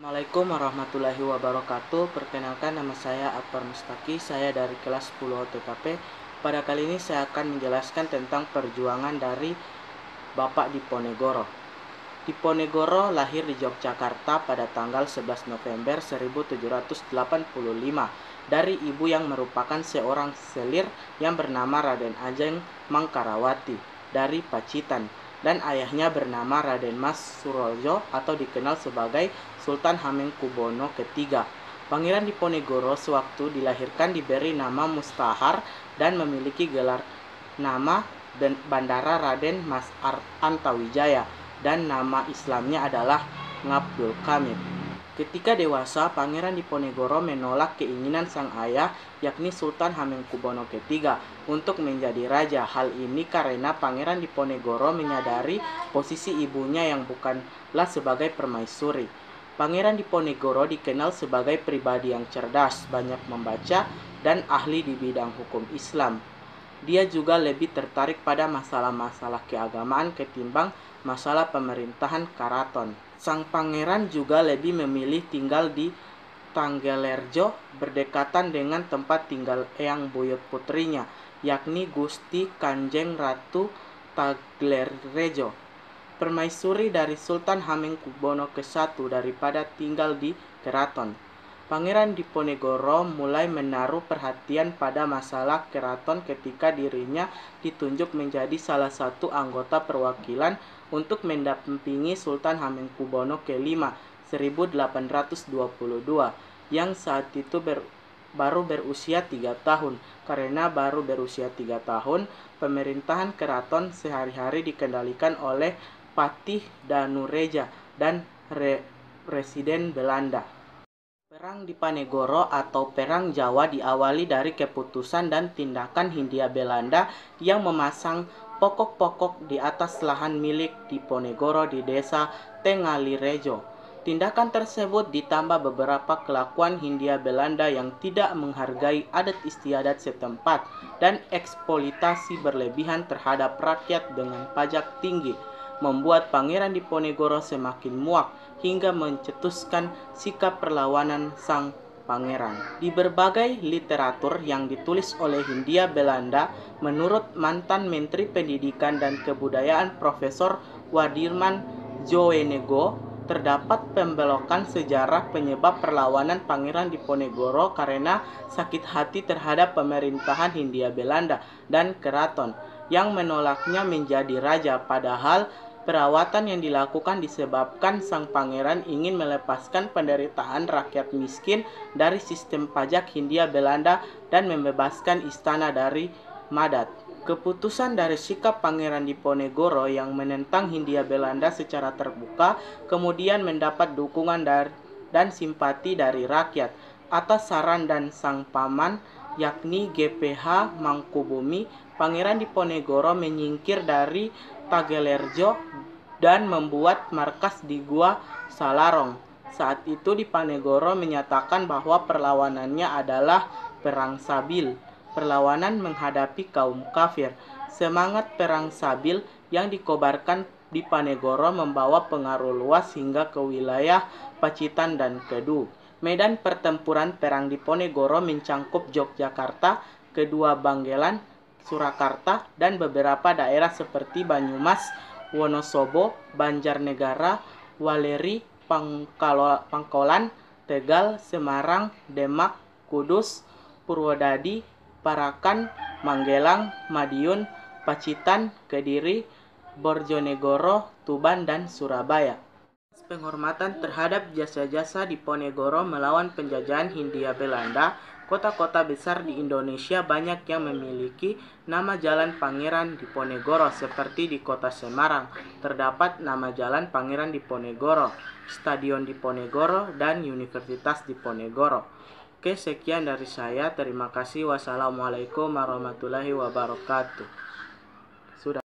Assalamualaikum warahmatullahi wabarakatuh. Perkenalkan, nama saya Akbar Mustaki. Saya dari kelas 10 OTKP. Pada kali ini saya akan menjelaskan tentang perjuangan dari Bapak Diponegoro. Diponegoro lahir di Yogyakarta pada tanggal 11 November 1785 dari ibu yang merupakan seorang selir yang bernama Raden Ajeng Mangkarawati dari Pacitan, dan ayahnya bernama Raden Mas Surojo atau dikenal sebagai Sultan Hamengkubuwono III. Pangeran Diponegoro sewaktu dilahirkan diberi nama Mustahar dan memiliki gelar nama Bandara Raden Mas Antawijaya, dan nama Islamnya adalah Ngabdul Kamil. Ketika dewasa, Pangeran Diponegoro menolak keinginan sang ayah, yakni Sultan Hamengkubuwono III, untuk menjadi raja. Hal ini karena Pangeran Diponegoro menyadari posisi ibunya yang bukanlah sebagai permaisuri. Pangeran Diponegoro dikenal sebagai pribadi yang cerdas, banyak membaca, dan ahli di bidang hukum Islam. Dia juga lebih tertarik pada masalah-masalah keagamaan ketimbang masalah pemerintahan keraton. Sang pangeran juga lebih memilih tinggal di Tanggelerjo, berdekatan dengan tempat tinggal eyang buyut putrinya, yakni Gusti Kanjeng Ratu Tanggelerjo, permaisuri dari Sultan Hamengkubuwono I daripada tinggal di keraton. Pangeran Diponegoro mulai menaruh perhatian pada masalah keraton ketika dirinya ditunjuk menjadi salah satu anggota perwakilan untuk mendampingi Sultan Hamengkubuwono V 1822 yang saat itu baru berusia 3 tahun. Karena baru berusia 3 tahun, pemerintahan keraton sehari-hari dikendalikan oleh Patih Danureja dan Presiden Belanda. Perang Diponegoro atau Perang Jawa diawali dari keputusan dan tindakan Hindia Belanda yang memasang pokok-pokok di atas lahan milik Diponegoro di desa Tengalirejo. Tindakan tersebut ditambah beberapa kelakuan Hindia Belanda yang tidak menghargai adat istiadat setempat dan eksploitasi berlebihan terhadap rakyat dengan pajak tinggi, membuat Pangeran Diponegoro semakin muak hingga mencetuskan sikap perlawanan sang pangeran. Di berbagai literatur yang ditulis oleh Hindia Belanda, menurut mantan Menteri Pendidikan dan Kebudayaan Profesor Wadirman Djoenego, terdapat pembelokan sejarah penyebab perlawanan Pangeran Diponegoro karena sakit hati terhadap pemerintahan Hindia Belanda dan keraton yang menolaknya menjadi raja, padahal perawatan yang dilakukan disebabkan sang pangeran ingin melepaskan penderitaan rakyat miskin dari sistem pajak Hindia Belanda dan membebaskan istana dari Madat. Keputusan dari sikap Pangeran Diponegoro yang menentang Hindia Belanda secara terbuka kemudian mendapat dukungan dan simpati dari rakyat. Atas saran dan sang paman, yakni GPH Mangkubumi, Pangeran Diponegoro menyingkir dari Tanggelerjo dan membuat markas di Gua Salarong. Saat itu Diponegoro menyatakan bahwa perlawanannya adalah perang sabil, perlawanan menghadapi kaum kafir. Semangat perang sabil yang dikobarkan Diponegoro membawa pengaruh luas hingga ke wilayah Pacitan dan Kedu. Medan pertempuran perang Diponegoro mencangkup Yogyakarta, kedua Banggelan, Surakarta, dan beberapa daerah seperti Banyumas, Wonosobo, Banjarnegara, Waleri, Pangkolan, Tegal, Semarang, Demak, Kudus, Purwodadi, Parakan, Magelang, Madiun, Pacitan, Kediri, Bojonegoro, Tuban, dan Surabaya. Penghormatan terhadap jasa-jasa Diponegoro melawan penjajahan Hindia Belanda, kota-kota besar di Indonesia banyak yang memiliki nama jalan Pangeran Diponegoro, seperti di kota Semarang terdapat nama jalan Pangeran Diponegoro, Stadion Diponegoro, dan Universitas Diponegoro. Oke, sekian dari saya. Terima kasih. Wassalamualaikum warahmatullahi wabarakatuh.